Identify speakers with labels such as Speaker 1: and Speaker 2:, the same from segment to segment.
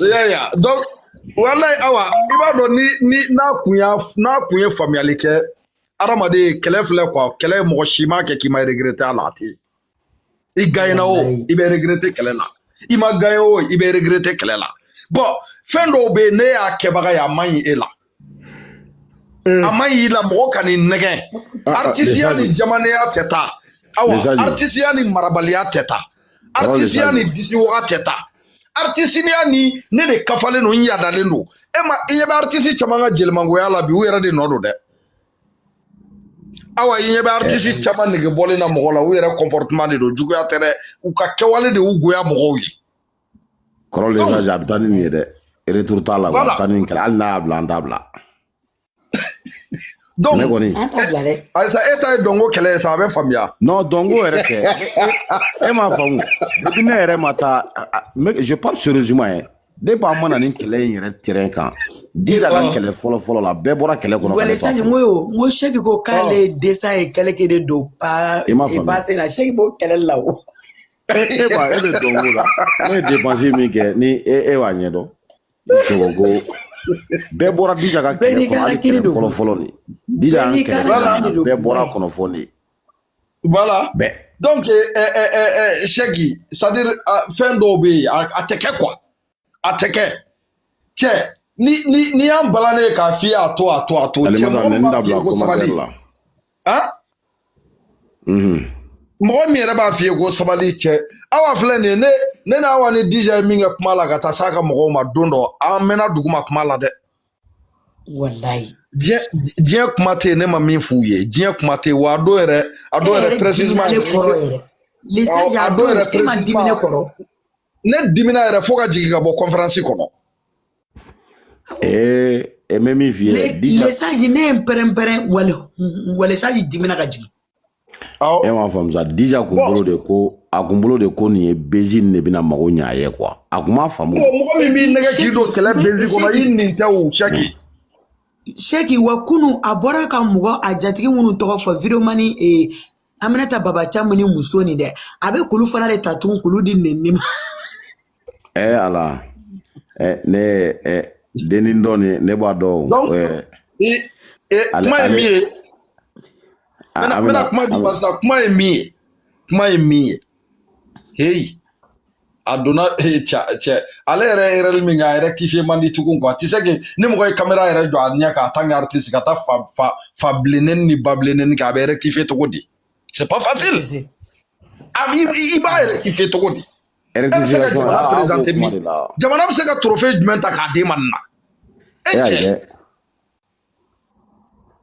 Speaker 1: Yeah. Donc, voilà, awa, il va donner na kunya familial ke aramade kele fle quoi, kele mo shima ke qui m'a regretté à la ti. Il gagne o, il va regretter kele la. Il m'a gagné o, il va regretter kele la. Bon, fin do be ne a kebaga ya mani e la. Amayi la mo kan nege. Artisia ni jamane ya teta. Awa, artisia ni marabalia teta. Artisia ni disiwa teta. Artisia ni ne de kafale no nya dalendo. Ema iye ba artisi chamanga jelmango ya la bi wera de nodo de. Awa iye ba artisi chama nege bole na mogola wera comportement de do jugo ya tere u ka kewale de ugo ya mogo yi.
Speaker 2: Koro les gens habitants ni de retour ta la wa tanin kala al na blanda bla.
Speaker 1: Donc, ça est dongo kele ça avait famia.
Speaker 2: Non, dongo est que. Ma femme, je parle sérieusement. Dès pas mon année kele yere terrain quand. Dis à la kele follow la bébora kele kono.
Speaker 3: Voilà ça moi chèque ko kale dessin et kele ke de do pas et passer la chèque ko kele là.
Speaker 2: Bah et dongo là. Mais dépenser mi ke ni wa nyedo. Go. Bébora déjà ka kele follow ni. Voilà.
Speaker 1: Donc, Shaggy, c'est-à-dire, fin d'obé, à teke quoi. À teke. Tiens, ni en balané ka fi à toi. Tiens, hein? Moi, mi reba fi go sabali tiens. Awa flene ne na awa ne DJ minga kumala gata saka mo ma dondo. Amena duguma kumala de.
Speaker 3: Wallahi.
Speaker 1: Dieu kumate ne ma min fouye Dieu kumate wa ado ere précisément
Speaker 3: les sages ado ere ma dimine koro
Speaker 1: ne dimina ere foka jigi ka bo conférence kono
Speaker 2: même vie
Speaker 3: les sages ne perempere wale sages dimina ka jigi
Speaker 2: ma fam za déjà kumbolo de ko ni bezin ne bina mago nyaaye quoi akuma famu
Speaker 1: mo mi nega kido kele bezi kono yin taw Shaggy
Speaker 3: Sheki wakunu abora ka mugo ajatigi munu toko fo video mani Aminata Baba Chamuni musoni de abe kulu fana de tatun kulu di nenima
Speaker 2: ala ne denindo ne ba do
Speaker 1: kuma emi mena kuma di basa kuma emi hey aduna cha ale ere mi nga rectifier mandi tukun quoi tu sais que ni mo koy caméra ere do anya ka tang artiste ka ta fa blenen ni bablenen ka be rectifier to godi c'est pas facile il va rectifier to godi rectification la présenter mi jamana se ka trophée du menta ka de manna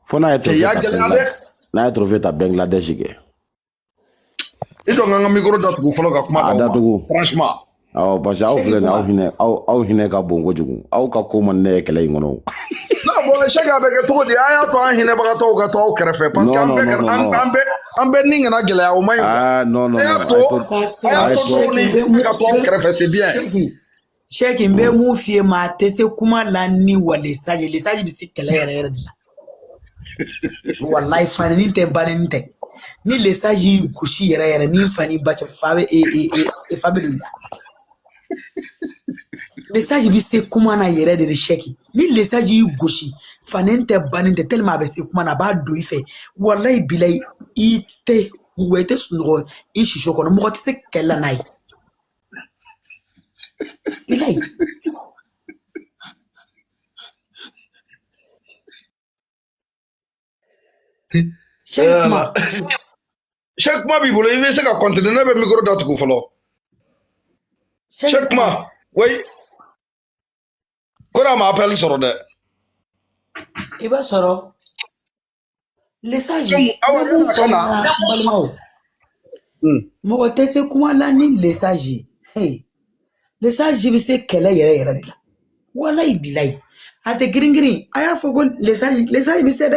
Speaker 2: fona et trophée ta Bangladesh ge
Speaker 1: et donc un micro d'autre follow ka kuma franchement
Speaker 2: parce que au hine ka bongo jugu au ka ko man ne kele ngono
Speaker 1: non bon chaque avec tout di aya to hine ba to ka to krefe parce que ambe ninga na gele au mai
Speaker 2: non
Speaker 1: c'est bien
Speaker 3: Sheki mbe mu fie ma tese kuma la ni wale saje le saje bisi kele yere la wallahi fani te baninte ni le saji kushi yere ni fani bacha fabe fabe luya le saji bi se kuma na yere de Sheki ni le saji gushi fani te baninte tellement be se kuma na ba do ife wallahi bilay ite wete sunro ishi shoko no mo te se kella nai bilay
Speaker 1: Chaque mois, il voulait essayer de continuer avec le micro d'autre coup. Chaque mois, oui. Quand on m'appelle sur le.
Speaker 3: Il va sur le sage. Moi, tu sais comment la ni le sage. Hey, le sage, je sais qu'elle est là. Voilà, il bilay. À te gringri, aya fogo le sage, il sait de.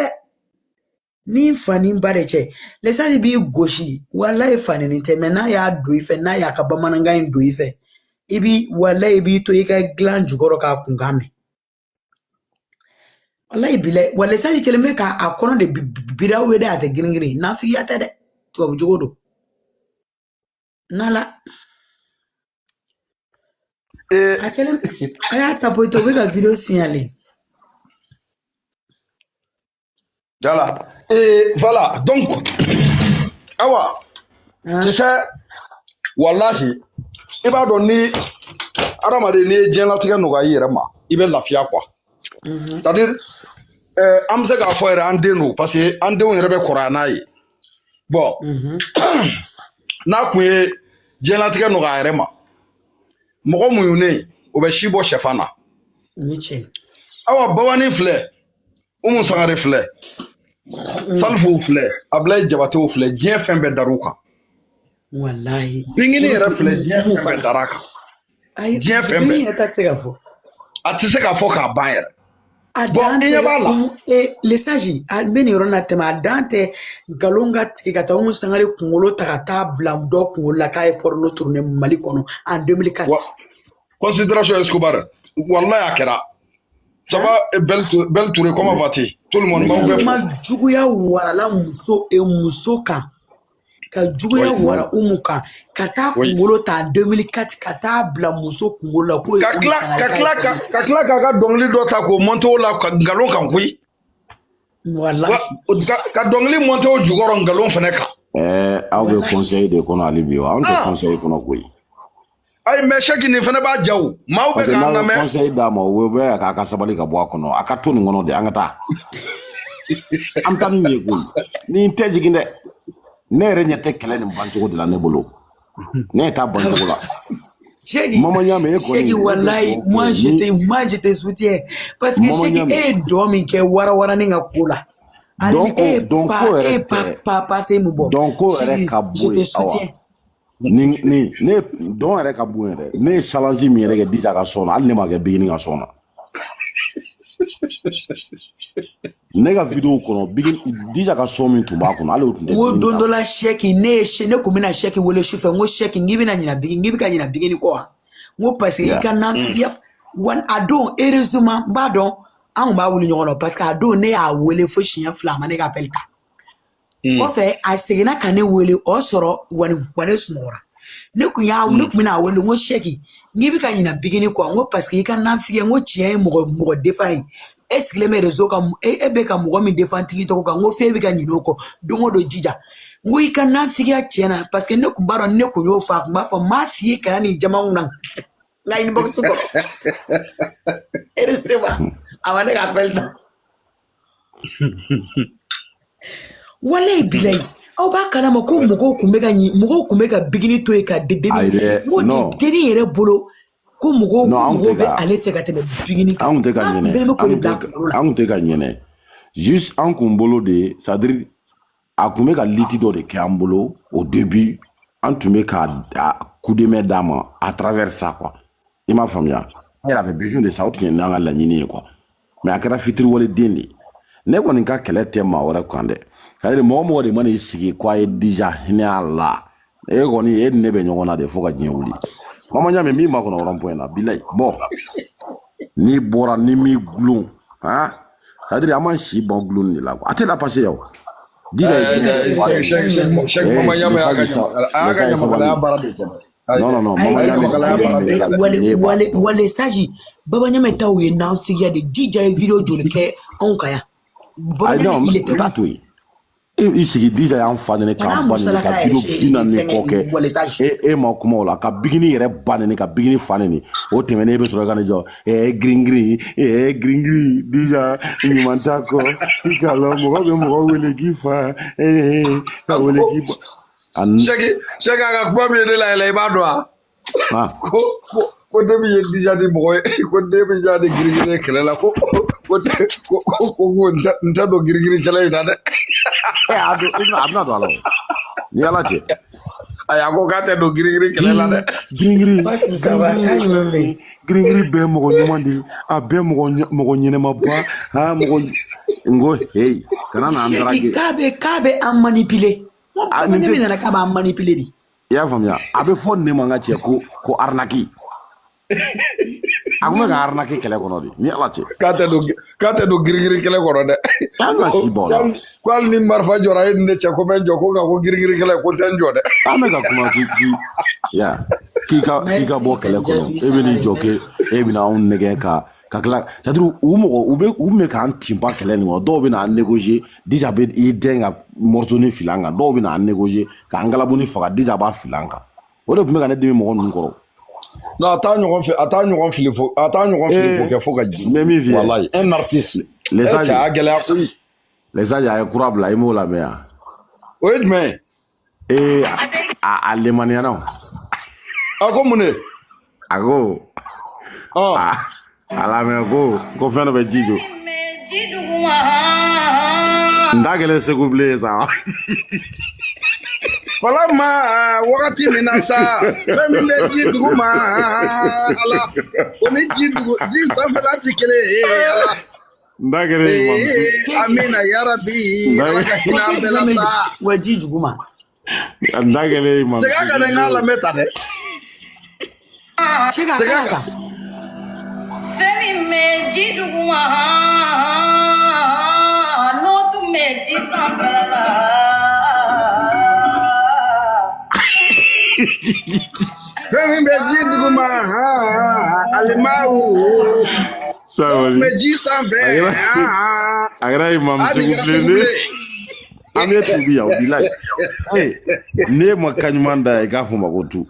Speaker 3: Ni fani mbareche le sali bi goshi wallahi fani ni temena ya duife na ya kabamana ngai duife ibi wallahi bi to yika glan jugoro ka kungame wallahi bile wallahi sali keleme ka akono de bira wede ate gringiri na fi yata de to jugodo nala A y'a tapoter o bɛ ka vidéo signaler.
Speaker 1: Voilà. Voilà. Donc, awa, tu sais, wallahi, i b'a dɔn ni adamaden n'i ye diɲɛlatigɛ nɔgɔya i yɛrɛ ma, i bɛ lafiya quoi. C'est-à-dire, an bɛ se k'a fɔ yɛrɛ an den don parce que an denw yɛrɛ bɛ kɔrɔya n'a ye. Bon, n'a kun ye diɲɛlatigɛ nɔgɔya a yɛrɛ ma, mɔgɔ muɲunen o bɛ si bɔ sɛfan na. Awa, Babani filɛ, Umu Sangare filɛ, Salifu filɛ, Ablaye Jabatew filɛ, diɲɛ fɛn bɛɛ dar'u kan.
Speaker 3: Wallahi.
Speaker 1: Bingini yɛrɛ filɛ, diɲɛ fɛn bɛɛ dar'a kan. Diɲɛ fɛn bɛɛ.
Speaker 3: Bingini yɛrɛ ta tɛ se ka fɔ.
Speaker 1: A tɛ se k'a fɔ k'a ban yɛrɛ.
Speaker 3: A dan tɛ lesage a bɛ nin yɔrɔ na tɛmɛ a dan tɛ nkalon ka tigɛ ka taa Umu Sangare kunkolo ta ka taa bila dɔ kunkolo la k'a ye porno tourné Mali kɔnɔ en 2004.
Speaker 1: Considération Escobar, wallahi a kɛra. Ça va, Belle Touré, comment vas-tu? Tout le monde m'a ouvert.
Speaker 3: Ma juguya warala muso kan. Ka juguya wara Umu kan. Ka taa kunkolo ta en 2004 ka taa bila muso kunkolo la ko
Speaker 1: ka tila k'a ka dɔnkili dɔ ta k'o monter o la ka nkalon kan koyi.
Speaker 3: Wallahi.
Speaker 1: Ka dɔnkili monter o jukɔrɔ nkalon fɛnɛ kan.
Speaker 2: Aw bɛ conseil de kɔnɔ hali bi wa? Anw tɛ conseil kɔnɔ koyi.
Speaker 1: Ayi mais Cheick nin fɛnɛ b'a ja o. Maaw bɛ k'an lamɛn.
Speaker 2: Parce que conseil d'a ma o bɛ k'a ka sabali ka bɔ a kɔnɔ. A ka to nin kɔnɔ de an ka taa. An taa nin ye koyi. Nin tɛ jigin dɛ. Ne yɛrɛ ɲɛ tɛ kɛlɛ nin bancogo de la ne bolo. Ne t'a bancogo la.
Speaker 3: Cheick wallahi moi je te soutiens parce que Cheick e dɔ min kɛ wara ni ka ko la.
Speaker 2: Donc
Speaker 3: pas passer mun bɔ.
Speaker 2: Donc ko yɛrɛ ka bon. Je te soutiens. Ne dɔn yɛrɛ ka bon yɛrɛ. Ne ye challenge min yɛrɛ kɛ Dija ka sɔn na hali ne ma kɛ Bigini ka sɔn na. Ne ka vidéo kɔnɔ Dija ka sɔn min tun b'a kɔnɔ hali o tun tɛ.
Speaker 3: N ko don dɔ la Cheick ne kun bɛna Cheick wele sufɛ n ko Cheick n k'i bɛna ɲina Bigini n k'i bɛ ka ɲina Bigini kɔ wa n ko parce que i ka nafiya a don heureusement n b'a dɔn an kun b'a wuli ɲɔgɔn na parce que a don ne y'a wele fo siɲɛ 2 a ma ne ka appel ta. Kɔfɛ a seginna ka ne wele o sɔrɔ wa ne sunɔgɔra. Ne kun bɛna wele n ko Cheick n k'i bɛ ka ɲina Bigini kɔ n ko parce que i ka nafiya n ko tiɲɛ ye mɔgɔ défend ye. E sigilen bɛ réseau kan e bɛ ka mɔgɔ min défend tigi tɔgɔ kan n ko f'e bɛ ka ɲinɛ o kɔ don o don Dija n ko i ka nafiya tiɲɛna parce que ne kun b'a dɔn ne kun y'o fɔ a kun b'a fɔ n m'a f'i ye ka nin jama na nka inbox kɔrɔ heureusement a ma ne ka appel ta. Walayi bilayi aw b'a kalama ko mɔgɔw kun bɛ ka Bigini to yen ka deni n ko deni yɛrɛ bolo. Ko mɔgɔw bɛ ale fɛ ka tɛmɛ Bigini kan.
Speaker 2: Anw tɛ ka ɲinɛ. Juste an kun bolo de c'est à dire a kun bɛ ka liti dɔ de kɛ an bolo au début an tun bɛ ka coup de main d'a ma à travers ça quoi. I m'a faamuya. Ne yɛrɛ avait besoin de ça o tun ye n'an ka laɲini ye quoi. Mais a kɛra fitiriwale den de. Ne kɔni ka kɛlɛ tɛ maa wɛrɛ kan dɛ. C'est à dire mɔgɔ de mana i sigi ko a ye Dija hinɛ a la. E kɔni e ni ne bɛ ɲɔgɔn na de fo ka diɲɛ wuli. Mama ɲa min ma kɔnɔ rond point na bilayi bon ni bɔra ni mi gulon hein c'est à dire a ma si bɔn gulon de la quoi a tɛ la passer yaw Dija
Speaker 1: Cheick mama ɲa ma a ka ɲamakalaya baara de tɛmɛ
Speaker 2: non mama ɲa
Speaker 3: wale sage Baba Ɲame taw ye nafiya de Dija ye vidéo joli kɛ anw kan yan Baba Ɲame il était
Speaker 2: tout i sigi Dija y'an fa nene ka ba nene ka video bina ne kɔ kɛ e ma kuma o la ka Bigini yɛrɛ ba nene ka Bigini fa nene o tɛmɛnen e bɛ sɔrɔ ka ne jɔ girin Dija ɲuman t'a kɔ i k'a lɔ mɔgɔ bɛ mɔgɔ wele k'i fa ka wele k'i ba.
Speaker 1: Cheick a ka kuma min ye ne la yɛlɛ i b'a dɔn wa ko debi ye Dija di mɔgɔ ye ko debi ja di girin kɛlɛ la ko n tɛ don girin kɛlɛ in na dɛ.
Speaker 2: A bɛna don a la o ni Ala cɛ.
Speaker 1: Ayi a ko k'a tɛ don girin kɛlɛ la dɛ.
Speaker 2: Girin bɛɛ mɔgɔ ɲuman de a bɛɛ mɔgɔ ɲɛnɛma ba mɔgɔ n ko hey kana n'an draguer.
Speaker 3: K'a bɛ an manipuler. Baba Ɲame nana k'a b'an manipuler de.
Speaker 2: I y'a faamuya a bɛ fɔ ne ma n ka cɛ ko arnaque. A kun bɛ ka arnaque kɛlɛ kɔnɔ de ni Ala cɛ.
Speaker 1: K'a tɛ don girin kɛlɛ kɔnɔ dɛ.
Speaker 2: An ka si bɔ la.
Speaker 1: Ko hali ni marifa jɔra e ni ne cɛ ko n bɛ n jɔ ko nka ko girin kɛlɛ ko n tɛ n jɔ dɛ.
Speaker 2: An bɛ ka kuma k'i ya kika bɔ kɛlɛ kɔnɔ e bɛ n'i jɔ kɛ e bɛ na anw nɛgɛ ka tila c'est-à-dire u mɔgɔ u bɛ k'an tinpa kɛlɛ nin kɔnɔ dɔw bɛ na négocier déjà bɛ i den ka morceau fili an kan dɔw bɛ na négocier k'an galabuni faga déjà b'a fili an kan o de tun bɛ ka ne dimi mɔgɔ ninnu kɔrɔ.
Speaker 1: non a t'a ɲɔgɔn fili fo kɛ fo ka jigin.
Speaker 2: mais min f'i ye
Speaker 1: walayi un artiste.
Speaker 2: les sages
Speaker 1: a gɛlɛya koyi.
Speaker 2: les sages a ye kura bila i m'o lamɛn yan.
Speaker 1: o ye jumɛn ye.
Speaker 2: a lemaniya o.
Speaker 1: a ko mun de.
Speaker 2: a ko. a lamɛn ko fɛn dɔ bɛ ji jɔ. n t'a kɛlen segu bilen sa.
Speaker 1: wala ma wagati min na sa fɛn min bɛ ji dugu ma ala o ni ji sanfɛla tɛ kelen ye ala.
Speaker 2: n t'a kɛlen
Speaker 1: amina yarabi ala ka hinɛ an bɛɛ la sa.
Speaker 3: wa ji dugu ma.
Speaker 2: n t'a kɛlen ma.
Speaker 1: sɛgɛ ka na n k'a lamɛn ta dɛ.
Speaker 3: sɛgɛ ka.
Speaker 4: fɛn min bɛ ji dugu ma n'o tun bɛ ji sanfɛla la.
Speaker 1: fɛn min bɛ ji dugu ma alimawu bɛ ji sanfɛ
Speaker 2: a kɛra imam segu bilen de an bɛ tubi yan o bi la ne ma kan ɲuman da i k'a fɔ ma ko tu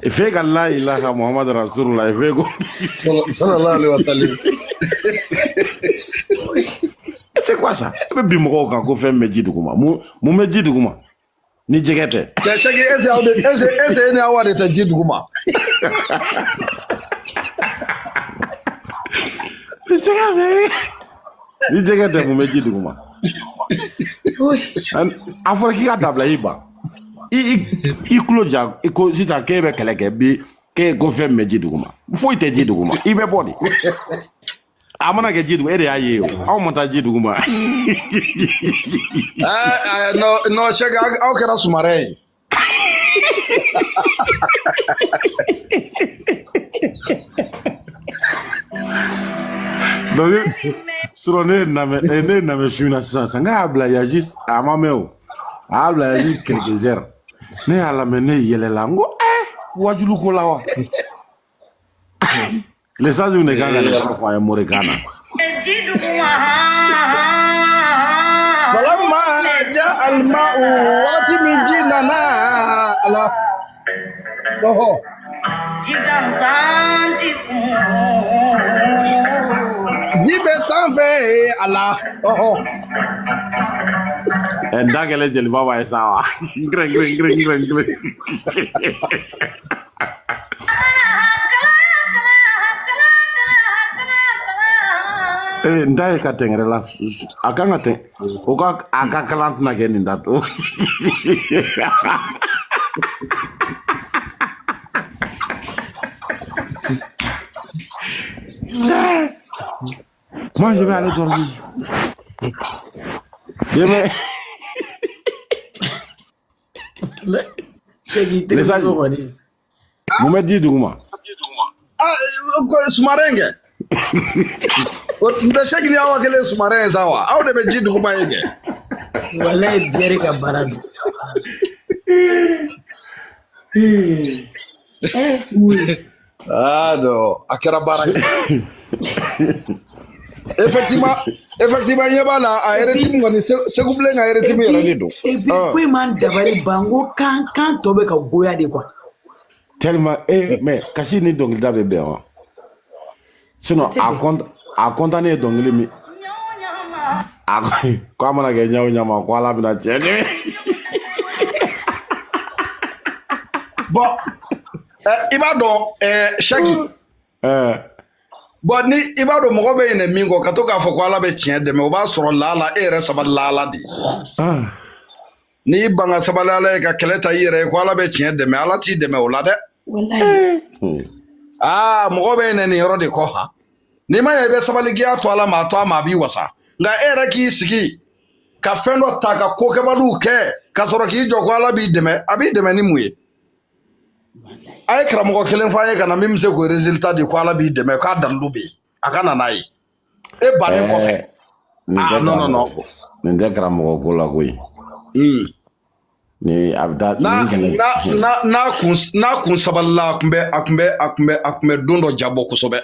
Speaker 2: f'e ka la ilaha muhammad rasulullah f'e ko
Speaker 1: sallallahu alaihi wasallam.
Speaker 2: c'est quoi ça e bɛ bi mɔgɔw kan ko fɛn bɛ ji dugu ma mun bɛ ji dugu ma ni jɛgɛ tɛ.
Speaker 1: Sɛki ese e ni awa de tɛ ji dugu ma.
Speaker 2: ni jɛgɛ tɛ mun bɛ ji dugu ma. a fɔra k'i ka dabila i ban i kulo ja ko sisan k'e bɛ kɛlɛ kɛ bi k'e ko fɛn bɛ ji dugu ma foyi tɛ ji dugu ma i bɛ bɔ de. a mana kɛ ji dugu e de y'a ye o anw ma taa ji dugu ma.
Speaker 1: non Sɛki aw kɛra sumarɛ ye.
Speaker 2: donc sɔrɔ ne ye namɛ su na sisan n k'a y'a bila yaji a ma mɛn o a y'a bila yaji quelques heures ne y'a lamɛn ne yɛlɛla n ko wajulu ko la wa. les sages ne kan ka ne kɔrɔ fɔ an ye morikan na.
Speaker 1: falamma ja alma'u waati min ji nana ala. ji bɛ sanfɛ ala.
Speaker 2: n da kɛlɛ jeliba b'a ye sa wa. ngirɛ. n t'a ye ka tɛngɛrɛ la a kan ka tɛ o ka a ka kalan tɛna kɛ nin da to. moi je vais aller dormir. les sages mun bɛ di dugu ma.
Speaker 1: sumarɛ kɛ. nta Sɛki ni awa kelen sumarɛ ye sa wa aw de bɛ ji dugu ma ye kɛ.
Speaker 3: walayi bɛɛ ka baara don.
Speaker 1: non a kɛra baara ye. effectivement ɲɛ b'a la a rythme kɔni Segu bilen ka rythme yɛrɛ de don.
Speaker 3: et puis foyi man dabali ban ko kan tɔ bɛ ka goya de quoi.
Speaker 2: tellement mais kasi ni dɔnkilida bɛ bɛn wa sinon a kontan ne ye dɔnkili min ko a mana kɛ ɲaw ɲama ko ala bɛna cɛ dɛ.
Speaker 1: bon i b'a dɔn Sɛki. bon ni i b'a dɔn mɔgɔ bɛ ɲinɛ min kɔ ka to k'a fɔ ko ala bɛ tiɲɛ dɛmɛ o b'a sɔrɔ laala e yɛrɛ sabali laala de. n'i ban ka sabali ala ye ka kɛlɛ ta i yɛrɛ ye ko ala bɛ tiɲɛ dɛmɛ ala t'i dɛmɛ o la dɛ. mɔgɔ bɛ ɲinɛ nin yɔrɔ de kɔ han. n'i ma ɲɛ i bɛ sabaligiya to ala ma a to a ma a b'i wasa nka e yɛrɛ k'i sigi ka fɛn dɔ ta ka kokɛbaliw kɛ ka sɔrɔ k'i jɔ ko ala b'i dɛmɛ a b'i dɛmɛ ni mun ye. a ye karamɔgɔ kelen fɔ an ye ka na min bɛ se k'o résultat di ko ala b'i dɛmɛ k'a dalilu bɛ yen a ka na n'a ye e bannen kɔfɛ.
Speaker 2: nin tɛ karamɔgɔ ko la koyi. ni a bɛ taa
Speaker 1: n'a kun sabalila a kun bɛ don dɔ jabɔ kosɛbɛ.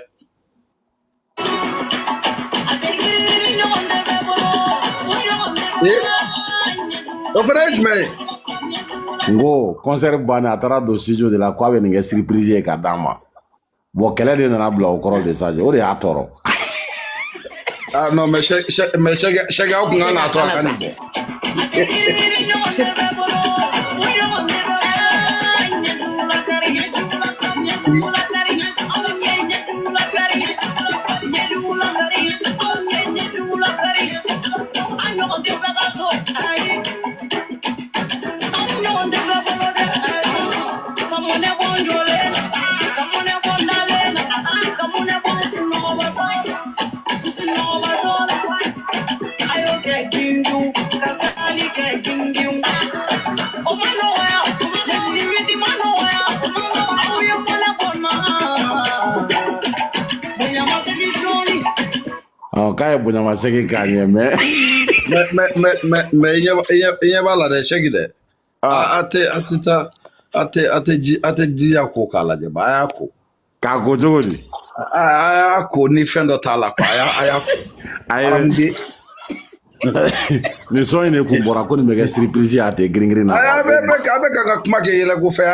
Speaker 1: O fana ye jumɛn ye?
Speaker 2: n ko concert bannen a taara don studio de la k'a bɛ nin kɛ surprise ye ka d'an ma bon kɛlɛ de nana bila o kɔrɔ de sa o de y'a tɔɔrɔ.
Speaker 1: Ah non mais Cheikh aw kun kan k'a to a ka nin bɔ.
Speaker 2: K'a ye bonyamasegin k'a ɲɛ
Speaker 1: mais i ɲɛ b'a la dɛ Cheikh dɛ. A tɛ jiya ko k'a lajɛ ba a y'a ko.
Speaker 2: K'a ko cogo di?
Speaker 1: A y'a ko ni fɛn dɔ t'a la quoi a y'a ko.
Speaker 2: Nin sɔn in de kun bɔra ko nin bɛ kɛ surprise ye a tɛ girin girin na.
Speaker 1: A bɛ ka kuma kɛ yɛlɛ ko fɛ.